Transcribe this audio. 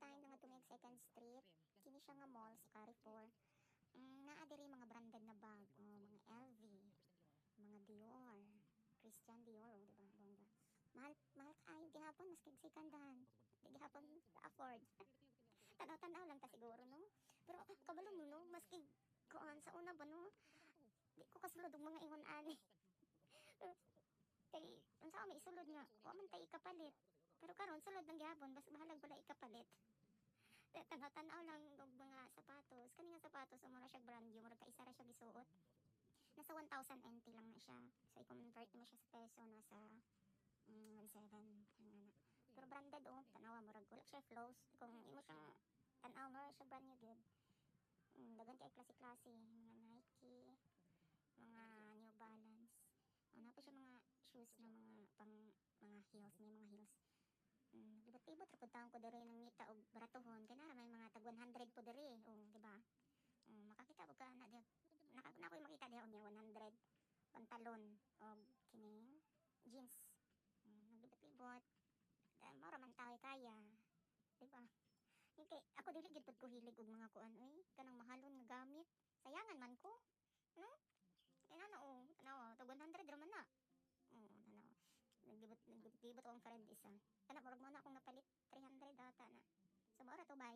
time nga tumig Second Street, kini siya nga mall sa Carrefour. Naa diri mga branded na bag, mga LV, mga Dior, Christian Dior, di ba? Bongga. Mahal, mahal kayo gihapon, mas kagsikandahan. Di gihapon afford. Tanaw-tanaw lang ta siguro, no? Pero kabalo mo, no? Maski kuan sa una ba, no? Di ko kasulod ang mga ingon ani. Kay, unsa may isulod nga, wa man tay ikapalit. Pero karon sulod ng gihapon, bas bahalag pala ikapalit. Tanaw-tanaw lang og mga sapatos. Kani nga sapatos, mura siya brand new, mura ka isa ra siya gisuot. Nasa 1,000 NT lang na siya. So, i-convert mo siya sa peso, nasa 1,700. Ano. Pero branded, tanawa, murag wala siya flows. Kung imo siyang tanaw, mura siya brand new good. Dagan kay klase-klase, mga Nike, mga New Balance. Na pa siya mga shoes na mga pang mga heels, may mga heels. Libot-libot ra pud taon ko diri nang ngita og baratuhon kana may mga tag 100 po diri, di ba? Makakita ko ka na di na ko makita diha og 100 pantalon og kining jeans. Naglibot-libot. Mao man tayo kaya, di ba? Okay, ako dili gid pud ko hilig og mga kuan kanang mahalon nga gamit. Sayangan man ko, no? Tanaw, tag 100 ra man na. Tanaw. Naglibot akong friend isa. Kana murag mo na akong napalit 300 ata na. So, maura to, bye.